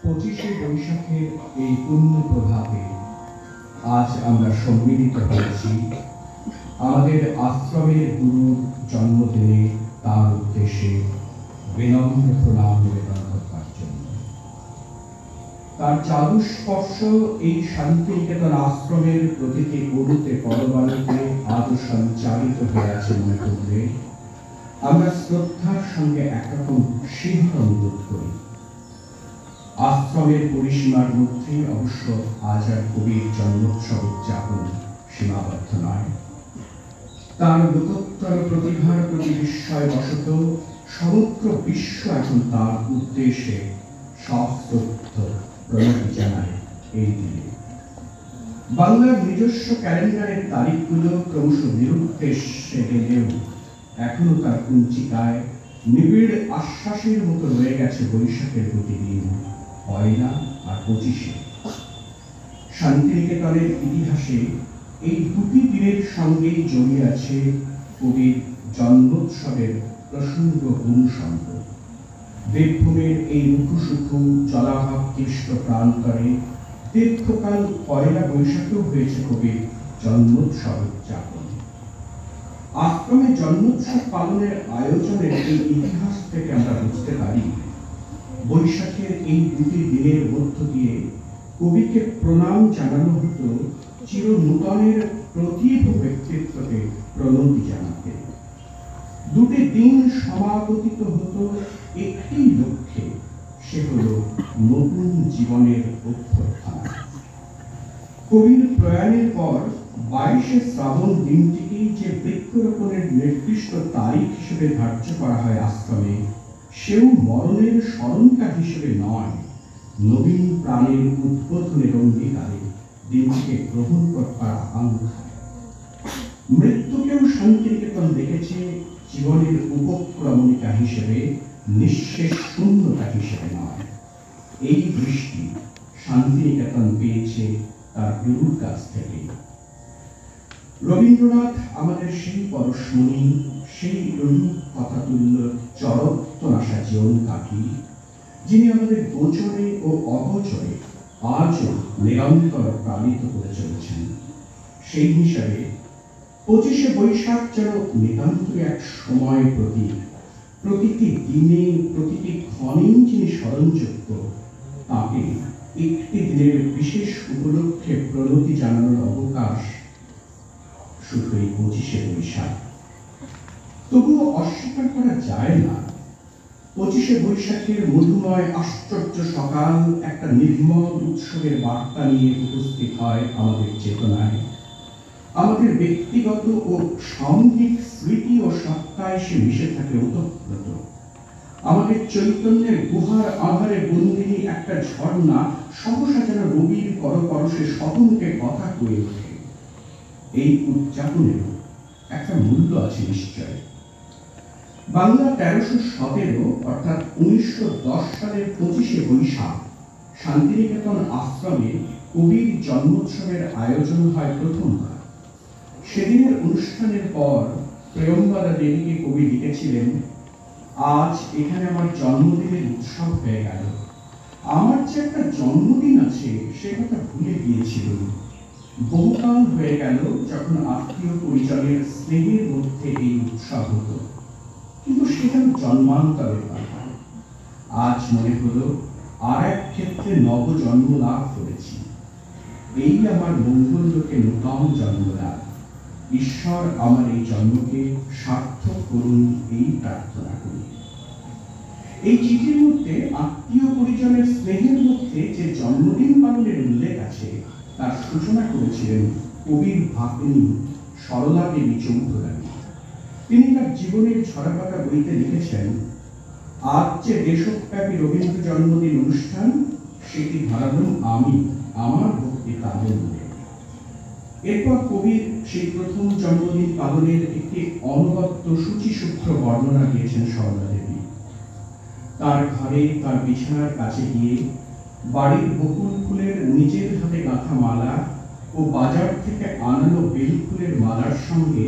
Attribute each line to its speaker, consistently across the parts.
Speaker 1: 25শে বৈশাখের এই পুণ্য প্রভাতে আজ আমরা সম্মিলিত হয়েছি আমাদের আশ্রমের গুরুর জন্মদিনে তার উদ্দেশ্যে বিনম্র প্রণাম নিবেদন করবার জন্য। তার চারুস্পর্শ এই শান্তিনিকেতন আশ্রমের প্রতিটি অণুতে পরমাণুতে আজও সঞ্চারিত হয়ে আছে মনে করলে আমরা শ্রদ্ধার সঙ্গে একরকম শিহরণ বোধ করি। আশ্রমের পরিসীমার মধ্যে অবশ্য আজ আর কবির জন্মোৎসব উদযাপন সীমাবদ্ধ নয়। তার লোকোত্তর প্রতিভার প্রতি বিস্ময় বশত সমগ্র বিশ্ব এখন তার উদ্দেশ্যে সশ্রদ্ধ প্রণতি জানায় এই দিনে। বাংলার নিজস্ব ক্যালেন্ডারের তারিখগুলো ক্রমশ নিরুদ্দেশ্যে গেলেও এখনো তার কুঞ্চিকায় নিবিড় আশ্বাসের মতো রয়ে গেছে বৈশাখের প্রতিদিন, পয়লা আর 25শে। শান্তিনিকেতনের ইতিহাসে এই দুটি দিনের সঙ্গেই জড়িয়ে আছে কবির জন্মোৎসবের প্রসঙ্গ অনুসঙ্গ। দেবভূমির এই মুখুসুখু জলাভাব কৃষ্ট প্রান্তরে দীর্ঘকাল পয়লা বৈশাখেও হয়েছে কবির জন্মোৎসব উদযাপন। আশ্রমে জন্মোৎসব পালনের আয়োজনের এই ইতিহাস থেকে আমরা বুঝতে পারি বৈশাখের এই দুটি দিনের মধ্য দিয়ে কবিকে প্রণাম জানানো হতো চির নূতনের প্রতিভ ব্যক্তিত্বকে প্রণতি জানাতে। দুটি দিন সমাগতিত হতো একটি লক্ষ্যে, সে হল নতুন জীবনের অভ্যুত্থান। কবির প্রয়াণের পর 22শে শ্রাবণ দিনটিকেই যে বৃক্ষরোপণের নির্দিষ্ট তারিখ হিসেবে ধার্য করা হয় আশ্রমে, সেও মরণের স্মরণকার হিসেবে নয়, নবীন প্রাণের উদ্বোধনের অঙ্গীকারে দিনটিকে গ্রহণ করবার আকাঙ্ক্ষায়। মৃত্যুকেও শান্তিনিকেতন দেখেছে জীবনের উপক্রমণিকা হিসেবে, নিঃশেষ শূন্যতা হিসেবে নয়। এই দৃষ্টি শান্তিনিকেতন পেয়েছে তার গুরুর কাছ থেকে। রবীন্দ্রনাথ আমাদের সেই পরশমণি, সেই রূপ কথাতুল্য চরত্বনাশা জীবন কাঠি, যিনি আমাদের গোচরে ও অগোচরে আজও নিরন্তর প্রাণিত করে চলেছেন। সেই হিসাবে 25শে বৈশাখ যেন নিতান্ত এক সময় প্রতীক। প্রতিটি দিনে প্রতিটি ক্ষণেই যিনি স্মরণযোগ্য, তাকে একটি দিনের বিশেষ উপলক্ষে প্রণতি জানানোর অবকাশ শুধু এই 25শে বৈশাখ। তবুও অস্বীকার করা যায় না 25শে বৈশাখের মধুময় আশ্চর্য সকাল একটা নির্মল উৎসবের বার্তা নিয়ে উপস্থিত হয় আমাদের চেতনায়। আমাদের ব্যক্তিগত ও সামূহিক স্মৃতি ও সত্তায় সে মিশে থাকে ওতপ্রোত। আমাদের চৈতন্যের গুহার আধারে বন্দিনী একটা ঝর্ণা সহসা যেন রবির করপরশে স্বতন্ত্রে কথা কয়ে ওঠে। এই উদযাপনেরও একটা মূল্য আছে নিশ্চয়। বাংলা 1317 অর্থাৎ 1910 সালের 25শে বৈশাখ শান্তিনিকেতন আশ্রমে কবির জন্মোৎসবের আয়োজন হয় প্রথমবার। সেদিনের অনুষ্ঠানের পর প্রেয়ম্বরা দেবীকে কবি লিখেছিলেন, আজ এখানে আমার জন্মদিনের উৎসব হয়ে গেল। আমার যে একটা জন্মদিন আছে সে কথা ভুলে গিয়েছিল। বহুকাল হয়ে গেল যখন আত্মীয় পরিজনের স্নেহের মধ্যে এই উৎসব হতো, কিন্তু সেটা জন্মান্তরের কথা। আজ মনে হলো আর এক ক্ষেত্রে নব জন্ম লাভ করেছি। এই আমার মঙ্গললোকে নূতন জন্মলাভ। ঈশ্বর আমার এই জন্মকে সার্থক করুন, এই প্রার্থনা করি। এই চিঠির মধ্যে আত্মীয় পরিজনের স্নেহের মধ্যে যে জন্মদিন পালনের উল্লেখ আছে তার সূচনা করেছিলেন কবির ভাগ্নী সরলা দেবী চৌধুরানী। তিনি তার জীবনের ঝরাপাতা বইতে লিখেছেন, আজ যে দেশব্যাপী রবীন্দ্র জন্মদিন অনুষ্ঠান সেটি ধরালাম আমি আমার ভক্তি প্রাবল্যে। এরপর কবির সেই প্রথম জন্মদিন পালনের একটি অনবদ্য সূচিসূত্র বর্ণনা দিয়েছেন সরলা দেবী। তার ঘরে তার বিছানার কাছে গিয়ে বাড়ির বকুল ফুলের নিজের হাতে গাঁথা মালা ও বাজার থেকে আনানো বেল ফুলের মালার সঙ্গে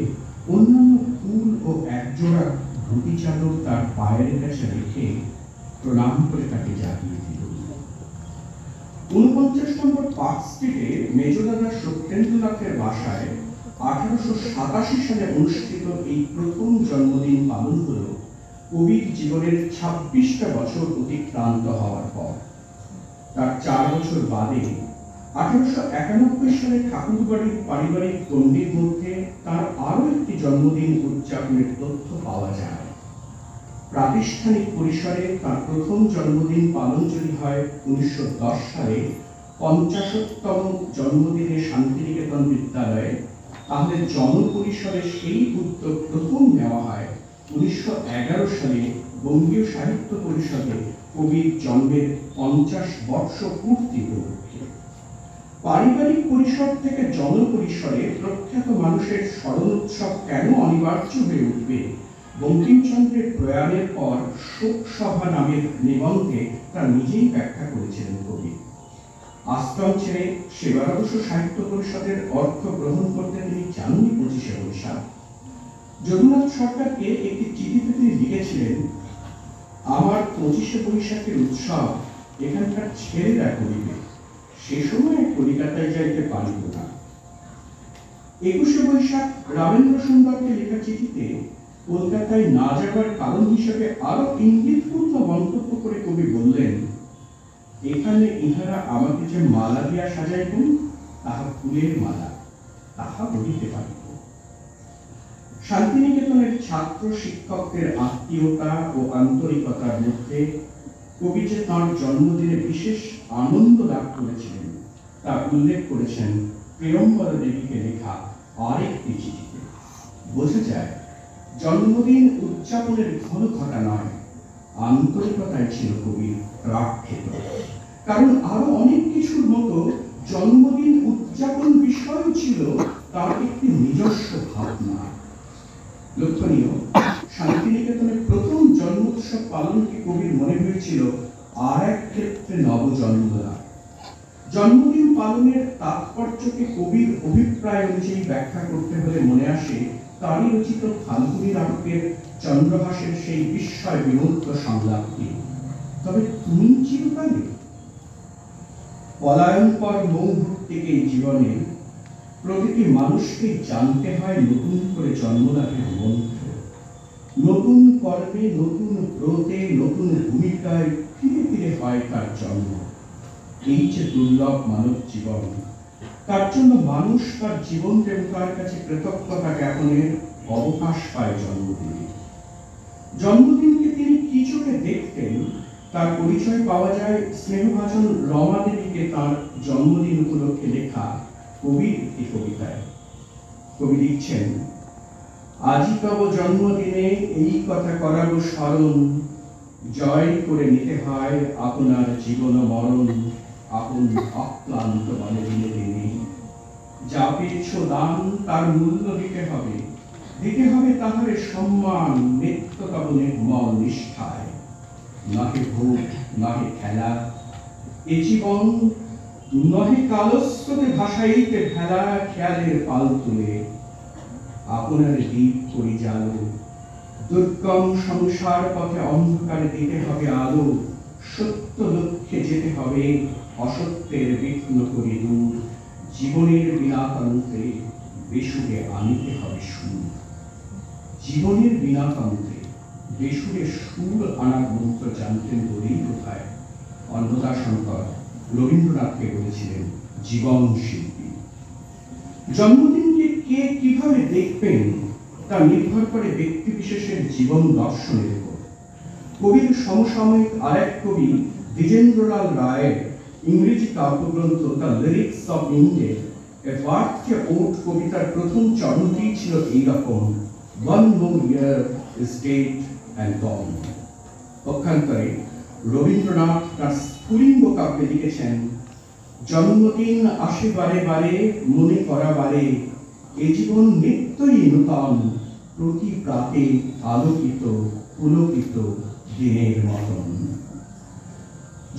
Speaker 1: অন্যান্য ফুল ও একজোড়া ধুতি চাদর তার পায়ের কাছে রেখে প্রণাম করে তাকে জাগিয়ে দিল। 49 নম্বর পার্ক স্ট্রিটে মেজদাদা সত্যেন্দ্রনাথের বাসায় 1887 সালে অনুষ্ঠিত এই প্রথম জন্মদিন পালন হল কবির জীবনের 26টা বছর অতিক্রান্ত হওয়ার পর। তার 4 বছর বাদে 1891 সালে ঠাকুরবাড়ির পারিবারিক গণ্ডির মধ্যে তার আরো একটি জন্মদিন উদযাপনের তথ্য পাওয়া যায়। প্রাতিষ্ঠানিক পরিসরে তার প্রথম জন্মদিন পালন যদি হয় 1910 সালে 50তম জন্মদিনে শান্তিনিকেতন বিদ্যালয়ে, তাহলে জনপরিসরে সেই উদ্যোগ প্রথম নেওয়া হয় 1911 সালে বঙ্গীয় সাহিত্য পরিষদে কবির জন্মের 50 বর্ষ পূর্তি উপলক্ষে। পারিবারিক পরিসর থেকে জনপরিসরে প্রখ্যাত মানুষের স্মরণ উৎসব কেন অনিবার্য হয়ে উঠবে, বঙ্কিমচন্দ্রের প্রয়াণের পর শোক সভা নামের নিবন্ধে তা নিজেই ব্যাখ্যা করেছিলেন কবি। আশ্রম ছেড়ে সেবারবশ সাহিত্য পরিষদের অর্থ গ্রহণ করতে তিনি জাননি 25শে বৈশাখ। যদুনাথ সরকারকে একটি চিঠিতে তিনি লিখেছিলেন, আমার 25শে বৈশাখের উৎসব এখানকার ছেলেরা করিবে, সে সময় কলিকাতায় যাইতে পারিব না। 21শে বৈশাখ রামেন্দ্র সুন্দরকে লেখা চিঠিতে কলকাতায় না যাবার কারণ হিসেবে আরো ইঙ্গিতপূর্ণ মন্তব্য করে কবি বললেন, এখানে ইহারা আমাকে যে মালা দিয়া সাজাইবেন তাহা ফুলের মালা, তাহা বলিতে পারিব। শান্তিনিকেতনের ছাত্র শিক্ষকদের আত্মীয়তা ও আন্তরিকতার মধ্যে কবি যে তাঁর জন্মদিনে বিশেষ আনন্দ লাভ করেছিলেন তা উল্লেখ করেছেন প্রিয়ম্বরা দেবীকে লেখা আরেকটি চিঠিতে। বোঝা যায় জন্মদিন উদযাপনের ঘন ঘটা নয়, আন্তরিকতায় ছিল কবির রাক্ষেত। কারণ আরো অনেক কিছুর মতো জন্মদিন উদযাপন বিষয় ছিল তার একটি নিজস্ব ভাবনা। লক্ষণীয়, শান্তিনিকেতনের প্রথম জন্মোৎসব পালনকে কবির মনে হয়েছিল আর এক ক্ষেত্রে নবজন্মলাভ। জন্মদিন পালনের তাৎপর্যকে কবির অভিপ্রায় অনুযায়ী ব্যাখ্যা করতে হলে মনে আসে তারই রচিত ফাল্গুনী নাটকের চন্দ্রহাসের সেই বিস্ময় বিমূর্ত সংলাপটি, তবে তুমি চিরকালে। পলায়নপর মুহূর্তে জীবনে প্রতিটি মানুষকে জানতে হয় নতুন করে জন্মলাভের মন্ত্র। নতুন কর্মে, নতুন ব্রতে, নতুন ভূমিকায় ফিরে ফিরে হয় তার জন্ম। এই যে দুর্লভ মানব জীবন, তার জন্য মানুষ তার জীবন দেবতার কাছে কৃতজ্ঞতা জ্ঞাপনের অবকাশ পায় জন্মদিনে। জন্মদিনকে তিনি কি চোখে দেখতেন তার পরিচয় পাওয়া যায় স্নেহভাজন রমা দেবীকে তার জন্মদিন উপলক্ষে লেখা কবির একটি কবিতায়। কবি লিখছেন, আজি তব জন্মদিনে এই কথা করাবো স্মরণ, জয় করে নিতে হয় আপনার জীবন মরণ, আপন অক্লান্ত বলে দিনে দিনে। যা পেয়েছ দান তার মূল্য দিতে হবে, দিতে হবে তাহারে সম্মান নিত্য তব নির্মল নিষ্ঠায়। নহে ভোগ নহে খেলা এ জীবন, নহে কালস্রোতে ভাসাইতে ভেলা খেয়ালের পাল তুলে। আপনার দ্বীপ করি জালো, দুর্গম সংসার পথে অন্ধকারে দিতে হবে আলো। সত্য লক্ষ্যে যেতে হবে অসত্যের বিঘ্ন করি দূর। জীবনের বিনাতন্ত্রে বেসুরে আনিতে হবে সুর। জীবনের বিনাতন্ত্রে বেসুরে সুর আনার মন্ত্র জানতেন বলেই কোথায় অন্নদাশঙ্কর রবীন্দ্রনাথকে বলেছিলেন জীবন শিল্পী। জন্মদিনকে কে কিভাবে দেখবেন তা নির্ভর করে ব্যক্তি বিশেষের জীবন দর্শনের উপর। কবির সমসাময়িক আরেক কবি দ্বিজেন্দ্রলাল রায়ের ইংরেজি কাব্যগ্রন্থ The Lyrics of India A Birthday Ode কবিতার প্রথম চরণটি ছিল এইরকম, one more year is dead and gone. পক্ষান্তরে রবীন্দ্রনাথ তার স্ফুলিঙ্গ কাব্যে লিখেছেন, জন্মদিন আসে বারে বারে মনে করা বারে, এ জীবন নিত্যই নূতন, প্রতি প্রাতে আলোকিত পুলকিত দিনের মতন।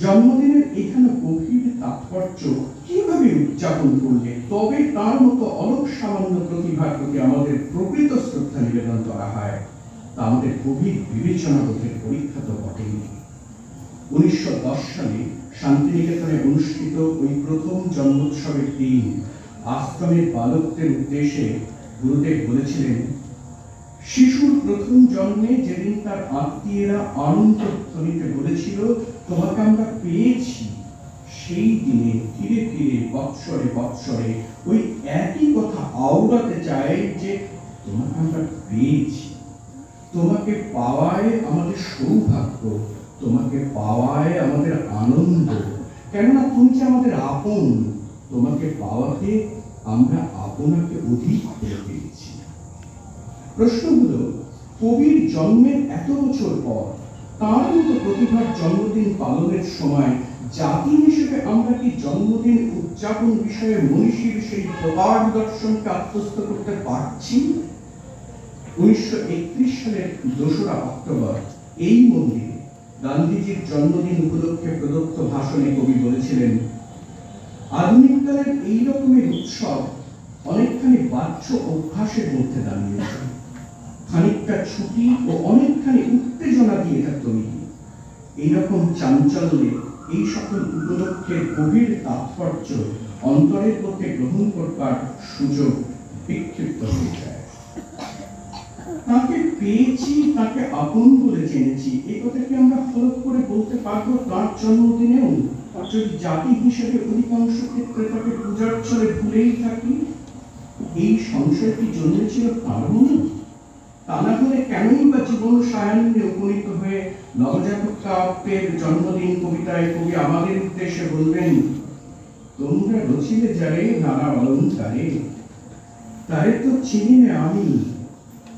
Speaker 1: জন্মদিনের এখানে গভীর তাৎপর্য কিভাবে উদযাপন করলে তবে তার মতো অলক সামান্য প্রতিভার প্রতি আমাদের প্রকৃত শ্রদ্ধা নিবেদন করা হয়, তা আমাদের গভীর বিবেচনাবোধের পরীক্ষা তো বটেই। 1910 সালে শান্তিনিকেতনে অনুষ্ঠিত ওই প্রথম জন্মোৎসবের দিন আশ্রমের বালকদের উদ্দেশ্যে গুরুদেব বলেছিলেন, শিশুর প্রথম জন্মে যেদিন তার আত্মীয়রা আনন্দ ধ্বনিতে বলেছিল, তোমাকে আমরা পেয়েছি, সেই দিনে ধীরে ধীরে বৎসরে বৎসরে ওই একই কথা আওড়াতে চায় যে তোমাকে আমরা পেয়েছি, তোমাকে পাওয়ায় আমাদের সৌভাগ্য, তোমাকে পাওয়ায় আমাদের আনন্দ, কেননা তুমি যে আমাদের আপন, তোমাকে পাওয়াতে আমরা আপনাকে অধিক করে পেয়েছি। প্রশ্ন হলো, কবির জন্মের এত বছর পর তার মতো প্রতিভার জন্মদিন পালনের সময় জাতি হিসেবে আমরা কি জন্মদিন উদযাপন বিষয়ে মনীষীর সেই প্রগাঢ় দর্শনকে আত্মস্থ করতে পারছি? 1931 সালের 2রা অক্টোবর এই মন্দিরে গান্ধীজির জন্মদিন উপলক্ষে প্রদত্ত ভাষণে কবি বলেছিলেন, আধুনিক কালের এই রকমের উৎসব অনেকখানি বাহ্য অভ্যাসের মধ্যে দাঁড়িয়েছে, খানিকটা ছুটি ও অনেকখানি উত্তেজনা দিয়ে এটা তৈরি। এইরকম চাঞ্চল্যে এই সকল উপলক্ষের গভীর তাৎপর্য অন্তরের মধ্যে গ্রহণ করবার সুযোগ বিক্ষিপ্ত হয়ে যায়। তাকে পেয়েছি, তাকে আপন বলে জেনেছি, এই কথাকে আমরা ফলক করে বলতে পারবো তার জন্মদিনেও? যদি জাতি হিসেবে অধিকাংশ ক্ষেত্রে তাকে পূজার ছলে ভুলেই থাকি, এই সংশয়টি জন্মেছিল তার মনে? তা না হলে কেনই বা জীবন সায়ান্নে উপনীত হয়ে নবজাতক কাব্যের জন্মদিন কবিতায় কবি আমাদের উদ্দেশ্যে বলবেন, তোমরা রচিলে যারে নানা অলঙ্কারে, তারে তো চিনি না আমি,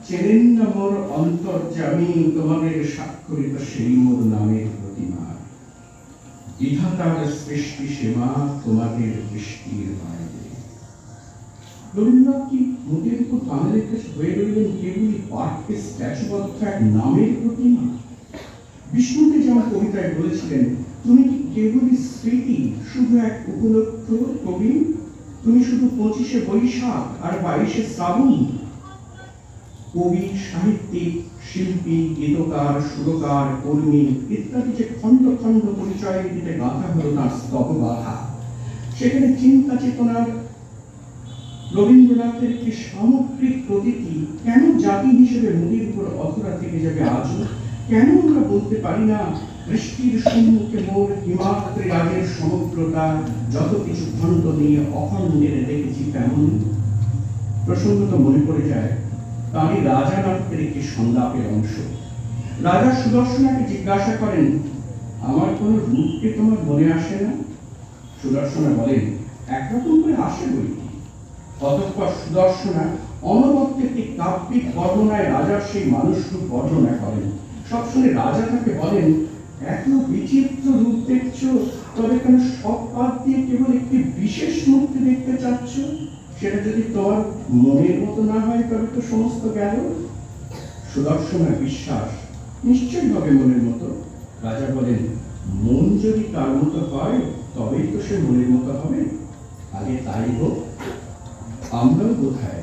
Speaker 1: চেনেন না মোর অন্তর্যামী, তোমাদের স্বাক্ষরিত সেই মোর নামের প্রতিমা, বিধাতার সৃষ্টি সেবা তোমাদের দৃষ্টির বাইরে। রবীন্দ্রনাথ কি মুখের উপর বাঙালির কাছে হয়ে রইলেন কেবলই পাঠকে স্ট্যাচুবদ্ধ এক নামের প্রতিমা? বিষ্ণুকে যেমন কবিতায় বলেছিলেন, তুমি কি কেবলই স্মৃতি, শুধু এক উপলক্ষ কবি, তুমি শুধু 25শে বৈশাখ আর 22শে শ্রাবণ। কবি, সাহিত্যিক, শিল্পী, গীতকার, সুরকার, কর্মী ইত্যাদি যে খণ্ড খণ্ড পরিচয় দিতে গাঁথা হলো তার স্তব গাথা, সেখানে চিন্তা চেতনার রবীন্দ্রনাথের একটি সামগ্রিক প্রতীকী কেন জাতি হিসেবে নদীর উপর অধরা থেকে যাবে আজও? কেন আমরা বলতে পারি না, বৃষ্টির সম্মুখে মোর হিমাদ্রি রাগের সমগ্রতা, যত কিছু খণ্ড নিয়ে অখণ্ডের দেখেছি তেমন? প্রসঙ্গত মনে পড়ে যায় তারই রাজা নাটকের একটি সংলাপের অংশ। রাজা সুদর্শনাকে জিজ্ঞাসা করেন, আমার কোন রূপকে তোমার মনে আসে না? সুদর্শনা বলেন, একরকম করে আসে বই। অতঃপর সুদর্শনা অনবদ্য একটি কাব্যিক বর্ণনায় রাজার সেই মানুষরূপ বর্ণনা করেন। সব শুনে রাজা তাকে বলেন, এত বিচিত্র রূপ দেখছ, তবে কেন সব বাদ দিয়ে কেবল একটি বিশেষ মূর্তি দেখতে চাচ্ছ? সেটা যদি তোমার মনের মতো না হয় তবে তো সমস্ত গেল। সুদর্শনার বিশ্বাস, নিশ্চয়ই হবে মনের মতো। রাজা বলেন, মন যদি তার মতো হয় তবেই তো সে মনের মতো হবে, আগে তাই হোক। আমরাও বোধহয়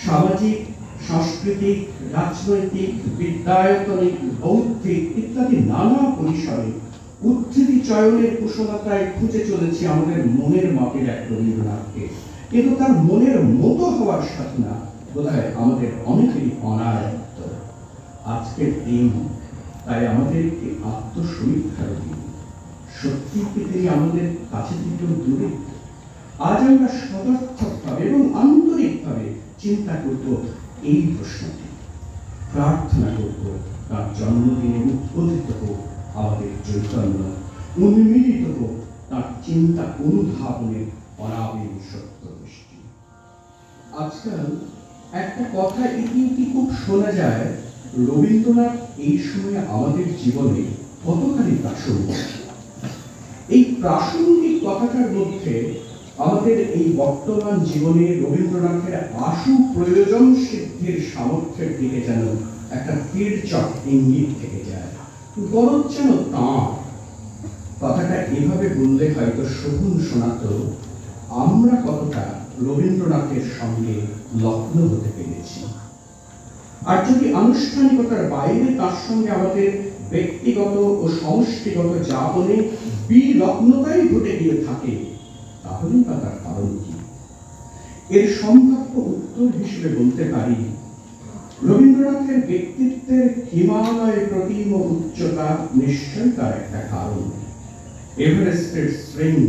Speaker 1: সামাজিক, সাংস্কৃতিক, রাজনৈতিক, বিদ্যায়তনিক, বৌদ্ধিক ইত্যাদি নানা পরিসরে উদ্ধৃতি চয়নের কুশলতায় খুঁজে চলেছি আমাদের মনের মাপের এক রবীন্দ্রনাথকে, কিন্তু তার মনের মতো হওয়ার সাধনা বোধহয় আমাদের অনেকেরই অনায়ত্ত। আজকের দিন তাই আমাদের একটি আত্মসমীক্ষার দিন। সত্যি কি তিনি আমাদের কাছে থেকেও দূরে? আজ আমরা সদর্থকভাবে এবং আন্তরিকভাবে চিন্তা করব এই প্রশ্নটি, প্রার্থনা করব তার জন্মদিনে উদ্বোধিত হোক আমাদের চৈতন্য, উন্মিলিত হোক তার চিন্তা অনুধাবনের অনাবিল সত্য দৃষ্টি। আজকাল একটা কথা ইতি খুব শোনা যায়, রবীন্দ্রনাথ এই সময়ে আমাদের জীবনে কতখানি প্রাসঙ্গিক। এই প্রাসঙ্গিক কথাটার মধ্যে আমাদের এই বর্তমান জীবনে রবীন্দ্রনাথের আশু প্রয়োজন সিদ্ধির সামর্থ্যের দিকে যেন একটা তীর্যক ইঙ্গিত থেকে যায়। গরজ যেন তাঁর কথাটা এভাবে বললে হয়তো শকুন শোনাত, আমরা কতটা রবীন্দ্রনাথের সঙ্গে লগ্ন হতে পেরেছি। আর যদি আনুষ্ঠানিকতার বাইরে তার সঙ্গে আমাদের ব্যক্তিগত ও সমষ্টিগত যাপনে বিলগ্নতাই ঘটে গিয়ে থাকে, তাহলে তা তার কারণ কি? এর সম্ভাব্য উত্তর হিসেবে বলতে পারি, রবীন্দ্রনাথের ব্যক্তিত্বের হিমালয় প্রতিম উচ্চতা নিশ্চয় তার একটা কারণ। এভারেস্টের শৃঙ্গ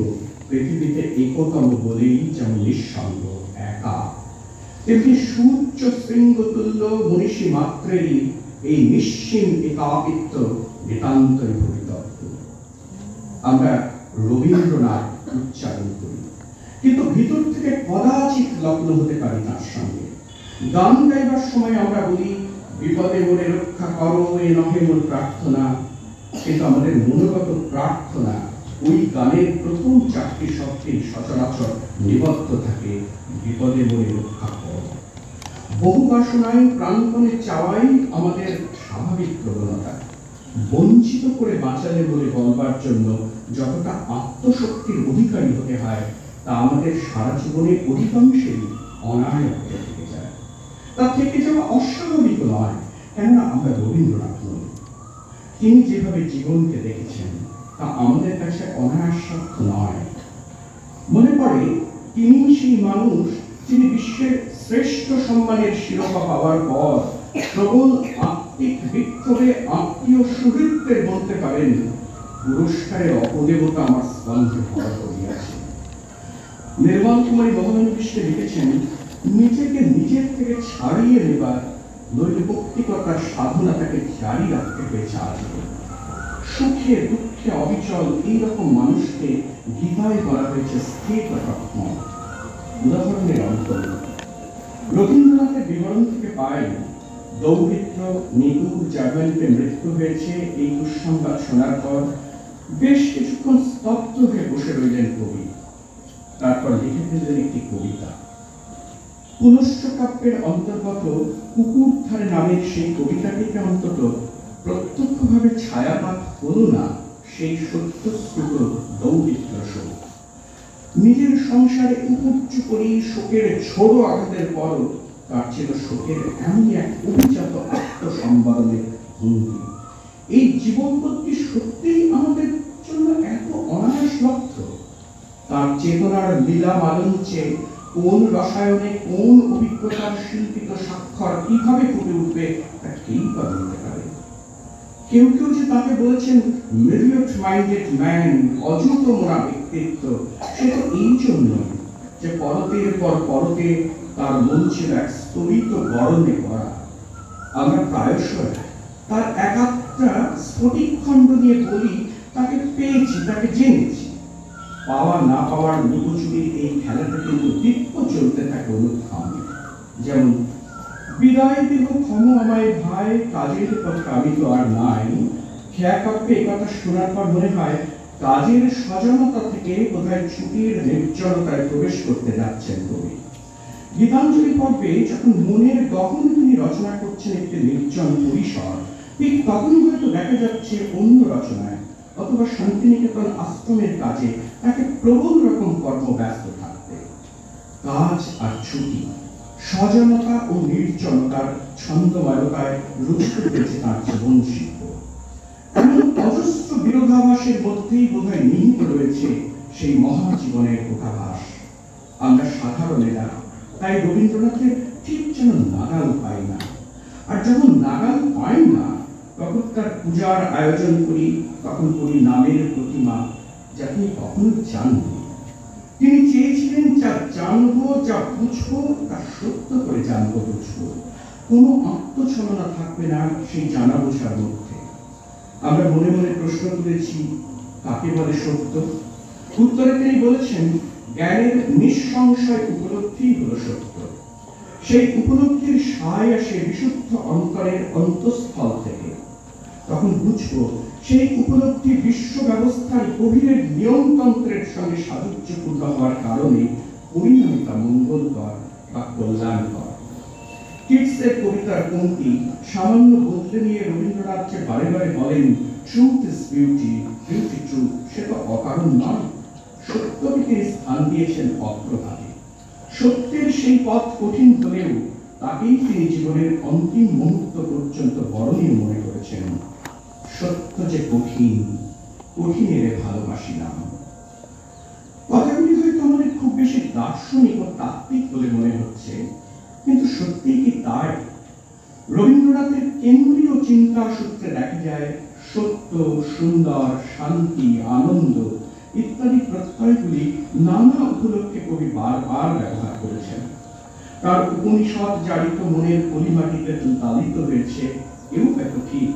Speaker 1: পৃথিবীতে একতম বলেই যেমন নিঃসঙ্গ একা, তেমনি সূর্য শৃঙ্গ তুল্য মনীষী মাত্রেরই এই নিশ্চিম একাকিত্ব নিতান্তই পরিতপ্ত। আমরা রবীন্দ্রনাথ উচ্চারণ করি, কিন্তু ভিতর থেকে কদাচিৎ লগ্ন হতে পারি তার সঙ্গে। গান গাইবার সময় আমরা বলি, বিপদে মোরে রক্ষা করো এ নহে মোর প্রার্থনা, কিন্তু আমাদের মনোগত প্রার্থনা ওই গানের প্রথম চারটি শব্দে সচরাচর নিবদ্ধ থাকে, বিপদে মোরে রক্ষা করো। বহু বাসনায় প্রাণপণে চাওয়াই আমাদের স্বাভাবিক প্রবণতা। বঞ্চিত করে বাঁচালে বলে বলবার জন্য যতটা আত্মশক্তির অধিকারী হতে হয়, তা আমাদের সারা জীবনে অধিকাংশেই অনায়াস হয়ে থেকে যায়। তা থেকে যাওয়া অস্বাভাবিক নয়, কেননা আমরা রবীন্দ্রনাথ নই। তিনি যেভাবে জীবনকে দেখেছেন তা আমাদের কাছে অনায়াসাধ্য নয়। মনে পড়ে, তিনি সেই মানুষ যিনি বিশ্বের শ্রেষ্ঠ সম্মানের শিরোপা পাওয়ার পর প্রবল আত্মিক বিক্ষোভে আত্মীয় সুহৃদদের বলতে পারেন, পুরস্কারের অপদেবতা আমার স্পন্দে ভর করিয়াছে। নির্মল কুমারী মহানবিশকে লিখেছেন, নিজেকে নিজের থেকে ছাড়িয়ে নেবার নইলে ভক্তিকতার সাধনা তাকে জারি রাখতে হয়েছে আজীবন। সুখে দুঃখে অবিচল এইরকম মানুষকে গীতায় বলা হয়েছে স্থির রত্ন। উদাহরণের অন্তর রবীন্দ্রনাথের বিবরণ থেকে পাই, দৌহিত্র নিগুর জার্মানিতে মৃত্যু হয়েছে এই দুঃসংবাদ শোনার পর বেশ কিছুক্ষণ স্তব্ধ হয়ে বসে রইলেন কবি। তারপর লিখে ফেললেন একটি কবিতা। পুনশ্চ কাব্যের অন্তর্গত কুকুর ধারে নামের সেই কবিতাটিকে অন্তত প্রত্যক্ষভাবে ছায়াপাত হল না সেই সত্যশ্রুত দৌহিত্র শোক। নিজের সংসারে উপর্যু করি শোকের ঝোড়ো আঘাতের পর তার ছিল শোকের এমনই এক অভিজাত আত্মসম্বরণের ভঙ্গি। এই জীবনপত্তি সত্যিই আমাদের জন্য এত অনায়াসলব্ধ। তার চেতনার লীলা মালঞ্চে কোন রসায়নে কোন অভিজ্ঞতার শিল্পিত স্বাক্ষর কিভাবে ফুটে উঠবে তা কেই বা বলতে পারে। কেউ কেউ যে তাকে বলেছেন মিলিয়ট মাইন্ডেড ম্যান, অযুত মোরা ব্যক্তিত্ব, সে তো এই জন্য যে পরতের পর পরতে তার মন ছিল এক স্তরিত গরমে করা। আমরা প্রায়শই তার একাত্রা স্ফটিক খণ্ড নিয়ে বলি, তাকে পেয়েছি, তাকে জেনেছি। পাওয়া না পাওয়ার লুকোচুরির এই খেলাটা কিন্তু দীপ্ত চলতে থাকে অনুক্ষণ। যেমন, বিদায় দেহ ক্ষম আমায় ভাই, কাজের কথা আমি তো আর নাই। খেয়া কাব্যে এই কথা শোনার পর মনে হয় কাজের সজনতা থেকে কোথায় ছুটির নির্জনতায় প্রবেশ করতে যাচ্ছেন কবি। গীতাঞ্জলি পর্বে যখন মনের গহনে তিনি রচনা করছেন একটি নির্জন পরিসর, ঠিক তখনই হয়তো দেখা যাচ্ছে অন্য রচনায় অথবা শান্তিনিকেতন আশ্রমের কাজে তাকে প্রবল রকম কর্মব্যস্ত থাকতে। কাজ আর ছুটি, সজনতা ও নির্জনতার ছন্দময়তায় রুচিত হয়েছে তার জীবন শিল্প। এমন অজস্র বিরোধাভাসের মধ্যেই বোধহয় নিহিত রয়েছে সেই মহাজীবনের প্রকাভাস। আমরা সাধারণেরা তাই রবীন্দ্রনাথের ঠিক যেন নাগাল পাই না, আর যখন নাগাল পাই না তখন তার পূজার আয়োজন করি, তখন করি নামের প্রতিমা, যা তিনি কখনো জাননি। তিনি চেয়েছিলেন যা জানবো, যা বুঝবো, তা সত্য করে জানবো বুঝবো, কোনো আত্মছলনা থাকবে না সেই জানা বোঝার মধ্যে। আমরা মনে মনে প্রশ্ন তুলেছি, কাকে বলে সত্য? উত্তরে তিনি বলেছেন, জ্ঞানের নিঃসংশয় উপলব্ধি হলো সত্য। সেই উপলব্ধির সায় আসে বিশুদ্ধ অন্তরের অন্তঃস্থল থেকে। তখন বুঝবো সেই উপলব্ধি বিশ্ব ব্যবস্থার গভীরের নিয়মতন্ত্রের সঙ্গে সাযুজ্যপূর্ণ হওয়ার কারণে পরিণামে তা মঙ্গলকর বা কল্যাণকর। কিটসের কবিতার পংক্তি সামান্য বদলে নিয়ে রবীন্দ্রনাথ যে বারে বারে বলেন, truth is beauty, beauty truth, সে তো অকারণ নয়। সত্যকে তিনি স্থান দিয়েছেন অগ্রভাগে। সত্যের সেই পথ কঠিন হলেও তাকেই তিনি জীবনের অন্তিম মুহূর্ত পর্যন্ত বরণীয় মনে করেছেন। সত্য সত্য যে কঠিন, কঠিনের ভালোবাসিলাম। কথাগুলি হয়তো আমাদের খুব বেশি দার্শনিক ও তাত্ত্বিক বলে মনে হচ্ছে, কিন্তু সত্যি কি তাই? রবীন্দ্রনাথের কেন্দ্রীয় চিন্তা সূত্রে দেখা যায় সত্য, সুন্দর, শান্তি, আনন্দ ইত্যাদি প্রত্যয়গুলি নানা উপলক্ষে কবি বারবার ব্যবহার করেছেন। তার উপনিষদ জারিত মনের পরিমাটিতে লালিত হয়েছে, এও হয়তো ঠিক,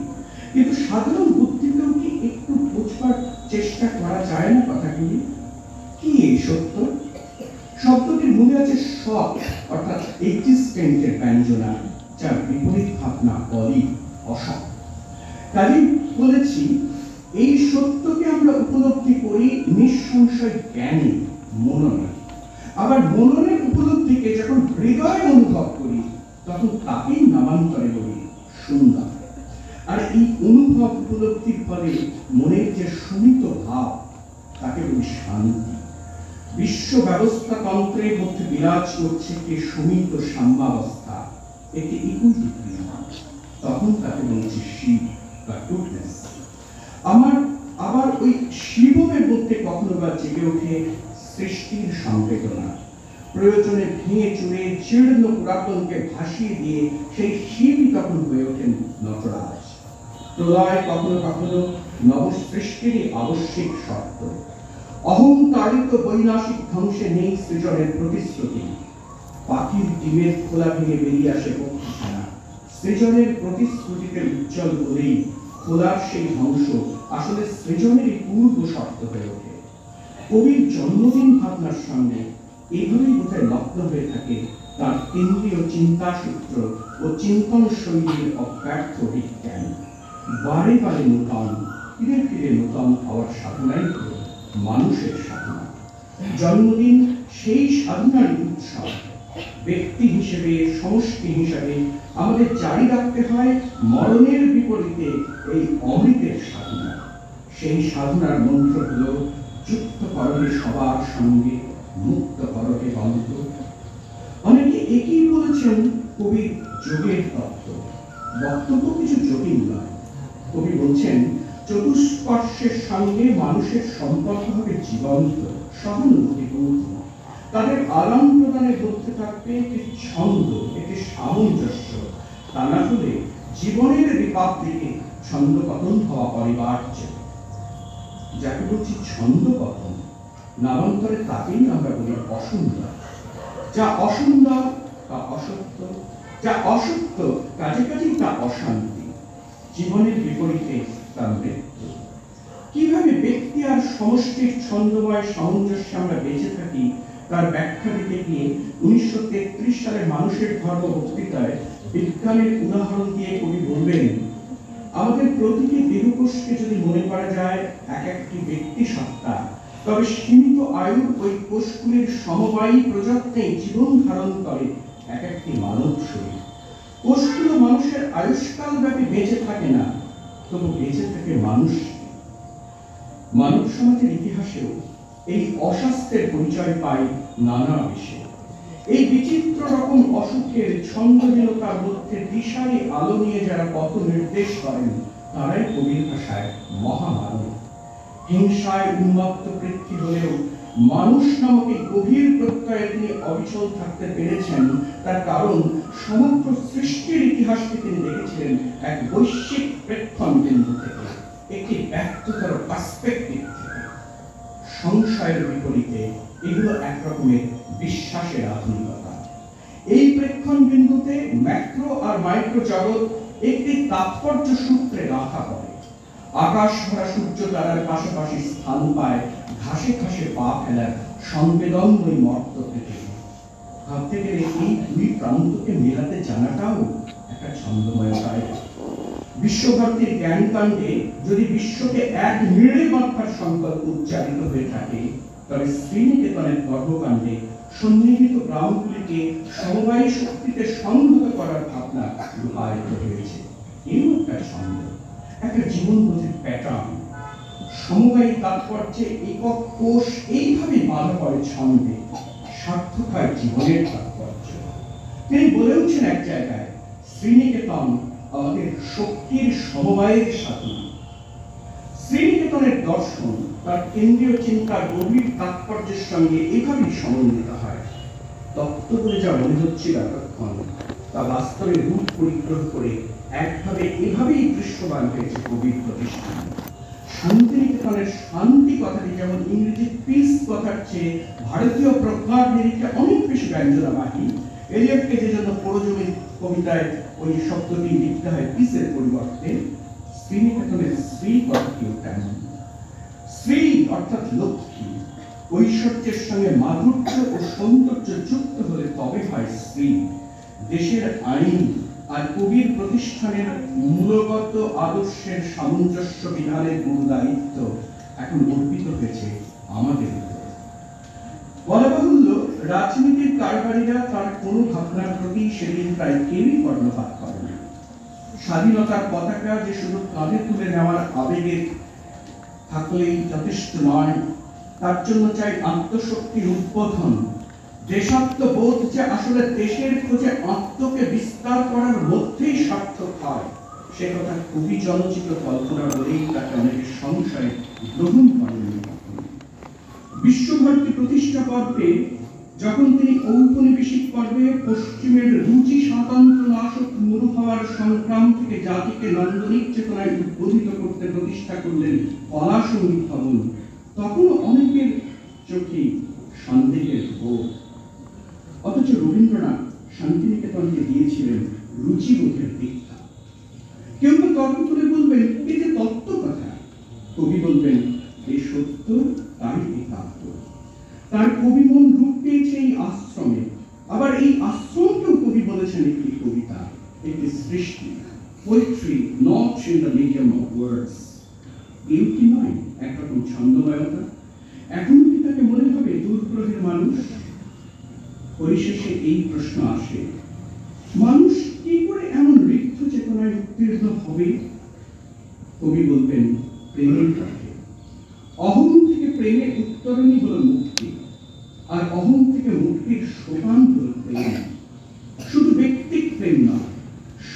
Speaker 1: কিন্তু সাধারণ বুদ্ধিতেও কি একটু বোঝবার চেষ্টা করা যায় না কথাগুলি? কি এই সত্য? শব্দটির মূলে আছে সৎ, অর্থাৎ এক্সিস্টেন্টের ব্যঞ্জনা, যার বিপরীত ভাবনা অলি, অসৎ। কাজেই বলেছি, এই সত্যকে আমরা উপলব্ধি করি নিঃসংশয় জ্ঞানে, মননে। আবার মননের উপলব্ধিকে যখন হৃদয় অনুভব করি, তখন তাকেই নামান্তরে বলি সুন্দর। আর এই অনুভব উপলব্ধির ফলে মনের যে সুমিত ভাব, তাকে বলি শান্তি। বিশ্ব ব্যবস্থা তন্ত্রের মধ্যে বিরাজ করছে কি সুমিত সাম্যাবস্থা, একটি ইকুইলিব্রিয়াম, তখন তাকে বলছি শিব বা টুটনেস। আবার ওই শিবমের মধ্যে কখনো বা জেগে ওঠে সৃষ্টির সংবেদনা। প্রয়োজনে ভেঙে চুরে জীর্ণ পুরাতনকে ভাসিয়ে দিয়ে সেই শিবই তখন হয়ে ওঠেন নটরাজ। প্রলয় কখনো কখনো নবসৃষ্টিরই আবশ্যিক শর্ত। অহংকারিত বৈনাশিক ধ্বংসে নেই সৃজনের প্রতিশ্রুতি। পাখির ডিমের খোলা ভেঙে বেরিয়ে আসে পক্ষীখানা। সৃজনের প্রতিশ্রুতিতে উজ্জ্বল বলেই খোলার সেই ধ্বংস আসলে সৃজনেরই পূর্ব শর্ত হয়ে ওঠে। কবির জন্মদিন ভাবনার সঙ্গে এইভাবেই বোধহয় লগ্ন হয়ে থাকে তার কেন্দ্রীয় চিন্তা সূত্র ও চিন্তন শৈলীর অব্যর্থ বিজ্ঞান। বারে বারে নূতন, ফিরে ফিরে নূতন হওয়ার সাধনাই হল মানুষের সাধনা। জন্মদিন সেই সাধনার উৎসব। ব্যক্তি হিসেবে, সমষ্টি হিসেবে আমাদের জারি রাখতে হয় মরণের বিপরীতে এই অমৃতের সাধনা। সেই সাধনার মন্ত্র হল যুক্ত করবে সবার সঙ্গে, মুক্ত করবে বন্ধ। অনেকে একই বলেছেন কবির যোগের তত্ত্ব। বক্তব্য কিছু জটিল নয়। কবি বলছেন চতুষ্পর্শের সঙ্গে মানুষের সম্পর্ক হবে জীবন্ত, সহানুভূতিপূর্ণ। তাদের আদান প্রদানের মধ্যে থাকবে একটি ছন্দ, একটি সামঞ্জস্য। তা না হলে জীবনের বিপাক থেকে ছন্দপতন হওয়া অনিবার্য। যাকে বলছি ছন্দপতন, নামান্তরে তাকেই আমরা বলি অসুন্দর। যা অসুন্দর তা অসত্য, যা অসত্য কাজে কাজেই তা অশান্তি। জীবনের বিপরীতে তার মৃত্যু। কিভাবে ব্যক্তি আর সমষ্টির ছন্দময় সামঞ্জস্যে আমরা বেঁচে থাকি তার ব্যাখ্যা দিতে গিয়ে 1933 সালে মানুষের ধর্ম বক্তৃতায় বিজ্ঞানের উদাহরণ দিয়ে কবি বলবেন, আমাদের প্রতিটি দেহকোষকে যদি মনে করা যায় এক একটি ব্যক্তি সত্তা, তবে সীমিত আয়ুর ওই কোষগুলির সমবায়ী প্রযত্নে জীবন ধারণ করে এক একটি মানব শরীর। কোষগুলো মানুষের আয়ুষ্কাল ব্যাপী বেঁচে থাকে না, তবু বেঁচে থাকে মানুষ। মানব সমাজের ইতিহাসেও এই অস্বাস্থ্যের পরিচয় পায় নানা বিষয়ে। এই বিচিত্র রকম অসুখের ছন্দহীনতার মধ্যে দিশারি আলো নিয়ে যারা পথ নির্দেশ করেন, তারাই কবির ভাষায় মহামানব। হিংসায় উন্মত্ত পৃথ্বী হলেও মানুষ নামক এই গভীর প্রত্যয়ে তিনি অবিচল থাকতে পেরেছেন। তার কারণ সমগ্র সৃষ্টির ইতিহাসকে তিনি দেখেছিলেন এক বৈশ্বিক প্রেক্ষণ বিন্দু থেকে, একটি ব্যক্তিগত পার্সপেক্টিভ থেকে। সংশয়ের বিপরীতে এগুলো একরকমের বিশ্বাসের আধুনিকতা। এই প্রেক্ষণ বিন্দুতে ম্যাক্রো আর মাইক্রো জগৎ একটি তাৎপর্য সূত্রে রাখা পড়ে। আকাশ ভরা সূর্য তারার পাশাপাশি স্থান পায় ঘাসে ঘাসে পা ফেলার সংবেদনময়ী মর্ত পৃথিবী। ভাবতে গেলে এই দুই প্রান্তকে মেলাতে জানাটাও একটা ছন্দময় উপায়। বিশ্বভারতীর জ্ঞানকাণ্ডে যদি বিশ্বকে এক নিড়ে মাত্রার সংকল্প উচ্চারিত হয়ে থাকে, তবে শ্রীনিকেতনের কর্মকাণ্ডে সন্নিহিত গ্রামগুলিকে সমবায়ী শক্তিতে সংহত করার ভাবনা রূপায়িত হয়েছে। এই একটা ছন্দ, একটা জীবনবোধের প্যাটার্ন। সমবায়ী তাৎপর্যে একক কোষ এইভাবে বাঁধা পড়ে ছন্দে, সার্থক হয় জীবনের তাৎপর্য। তিনি বলেওছেন এক জায়গায়, শ্রীনিকেতন আমাদের শক্তির সমবায়ের সাধনা। শ্রীনিকেতনের দর্শন তার কেন্দ্রীয় চিন্তার গভীর তাৎপর্যের সঙ্গে এভাবেই সমন্বিত হয়। তত্ত্ব বলে যা মনে হচ্ছিল এতক্ষণ, তা বাস্তবে রূপ পরিগ্রহ করে এভাবেই দৃশ্যমান হয়েছে কবির প্রতিষ্ঠান। শান্তিনিকেতনের শান্তি কথাটি যেমন ইংরেজি পিস কথার চেয়ে ভারতীয় প্রজ্ঞার নিরিখে অনেক বেশি ব্যঞ্জনাবাহী। এলিয়টকে যে জন্য পরজমির কবিতায় ওই শব্দটি লিখতে হয় পিসের পরিবর্তে, শ্রীনিকেতনের শ্রী কথাটিও তেমন। শ্রী অর্থাৎ লক্ষ্মী, ঐশ্বর্যের সঙ্গে মাধুর্য ও সৌন্দর্য যুক্ত হলে তবে হয় শ্রী। দেশের আইন আর কবির প্রতিষ্ঠানের মূলগত আদর্শের সামঞ্জস্য বিধানের গুরু দায়িত্ব এখন অর্পিত হয়েছে আমাদের উপর। বলা বাহুল্য, রাজনীতির কারবারীরা তার কোন ভাবনার প্রতি সেদিন প্রায় কেউই কর্ণপাত করে না। স্বাধীনতার পতাকা যে শুধু কাঁধে তুলে নেওয়ার আবেগে থাকলেই যথেষ্ট নয়, তার জন্য চাই আত্মশক্তির উদ্বোধন। দেশাত্মবোধ যে আসলে দেশের খোঁজে আত্মকে বিস্তার করার মধ্যেই সার্থক হয়, সে কথা কবি জনচিত কল্পনা বলেই তাকে অনেকে সংশয় গ্রহণ করেন। বিশ্বভারতী প্রতিষ্ঠা পর্বে যখন তিনি ঔপনিবেশিক পর্বে পশ্চিমের রুচি স্বাতন্ত্র নাশক মরু হওয়ার সংগ্রাম থেকে জাতিকে নান্দনিক চেতনায় উদ্বোধিত করতে প্রতিষ্ঠা করলেন কলা সঙ্গীত ভবন, তখন অনেকের চোখে সন্দেহের বোধ। অথচ রবীন্দ্রনাথ শান্তিনিকেতনকে দিয়েছিলেন রুচিবোধের দীক্ষা। কেউ তো তর্ক করে বলবেন এই যে তত্ত্ব কথা, কবি বলবেন এই সত্য, তাই একাত্ম। তার কবি মন রূপ পেয়েছে এই আশ্রমে, আবার এই আশ্রমকেও কবি বলেছেন একটি কবিতা, একটি সৃষ্টি। Poetry not in the medium of words, beauty নয়, একরকম ছন্দময়তা। এখন কি তাকে মনে হবে দূরগ্রহের মানুষ? পরিশেষে এই প্রশ্ন আসে, মানুষ কি করে এমন ঋদ্ধ চেতনায় উত্তীর্ণ হবে? কবি বলবেন প্রেমের পথে। অহং থেকে প্রেমে উত্তরণই হল মুক্তি, আর অহং থেকে মুক্তির সোপান হল প্রেম। শুধু ব্যক্তিক প্রেম নয়,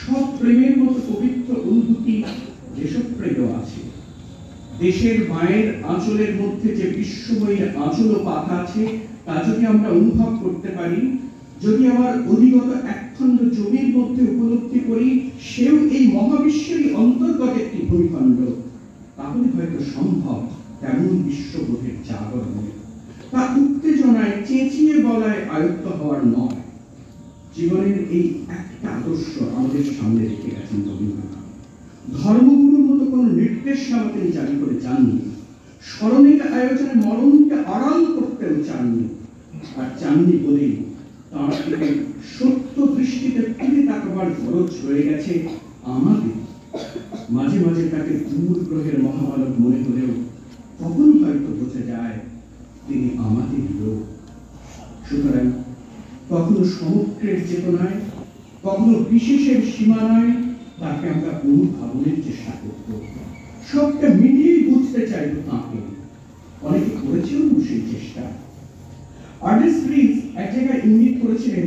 Speaker 1: সব প্রেমের মতো পবিত্র অনুভূতি যেসব প্রেমও আছে। দেশের মায়ের আঁচলের মধ্যে যে বিশ্বময়ী আঁচল পাতা আছে, তা যদি আমরা অনুভব করতে পারি, যদি আমার অধিগত একখণ্ড জমির মধ্যে উপলব্ধি করি সেও এই মহাবিশ্বেরই অন্তর্গত একটি ভূমিখণ্ড, তাহলে হয়তো সম্ভব তেমন বিশ্ববোধের জাগরণ। তা উত্তেজনায় চেঁচিয়ে বলায় আয়ত্ত হওয়ার নয়। জীবনের এই একটা আদর্শ আমাদের সামনে রেখে গেছেন রবীন্দ্রনাথ। ধর্মগুরুর মতো কোন নির্দেশনামা তিনি জারি করে যাননি। স্মরণের আয়োজনে মরণকে আড়াল করতেও চাননি, আর চাননি বলেই তাঁর থেকে সত্য দৃষ্টিতে ফিরে তাকাবার খরচ রয়ে গেছে আমাদের। মাঝে মাঝে তাকে দূর গ্রহের মহামানব মনে হলেও তখন হয়তো বোঝা যায় তিনি আমাদের লোক। সুতরাং কখনো সমগ্রের চেতনায়, কখনো বিশেষের সীমানায় তাকে আমরা অনুধাবনের চেষ্টা করব, সবটা মিলিয়ে বুঝতে চাইব তাঁকে। অনেকে করেছেন সেই চেষ্টা। আর্নেস্ট রিজ এক জায়গায় ইঙ্গিত করেছিলেন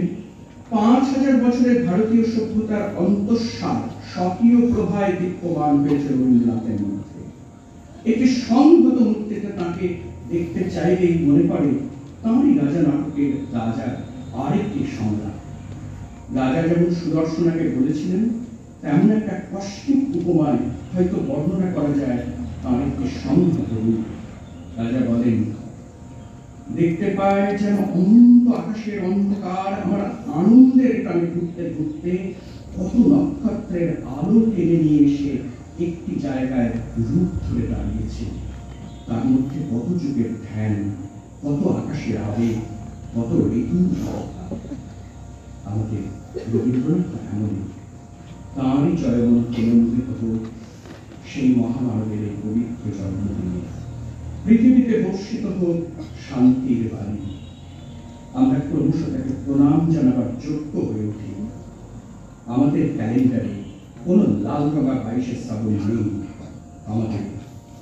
Speaker 1: 5000 বছরের ভারতীয় সভ্যতার অন্তঃসার স্বকীয় প্রভায় দীপ্যমান হয়েছে রবীন্দ্রনাথের মধ্যে। একটি সংহত মূর্তিতে তাকে দেখতে চাইলেই মনে পড়ে তাঁরই রাজা নাটকের রাজার আরেকটি সংলাপ। রাজা যেমন সুদর্শনাকে বলেছিলেন, তেমন একটা কষ্টিক উপমায় হয়তো বর্ণনা করা যায় তাঁর একটি সংহত রূপ। রাজা বলেন, দেখতে পায় যেন অনন্ত আকাশের অন্ধকার আমার আনন্দের টানে ঘুরতে ঘুরতে কত নক্ষত্রের আলো টেনে নিয়ে এসে একটি জায়গায় রূপ ধরে দাঁড়িয়েছে। তার মধ্যে কত যুগের ধ্যান, কত আকাশের আবেগ, কত ঋতু। আমাদের রবীন্দ্রনাথ এমনই, তাঁরই জয়মন কেন্দ্রিত হোক সেই মহামানবের এই পবিত্র জন্মদিনে। পৃথিবীতে বর্ষিত হোক শান্তির বাণী। আমরা ক্রমশ তাকে প্রণাম জানাবার যোগ্য হয়ে উঠি। আমাদের ক্যালেন্ডারে কোনো লাল রঙা 22শে শ্রাবণ নেই, আমাদের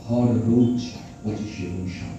Speaker 1: হর রোজ 25শে বৈশাখ।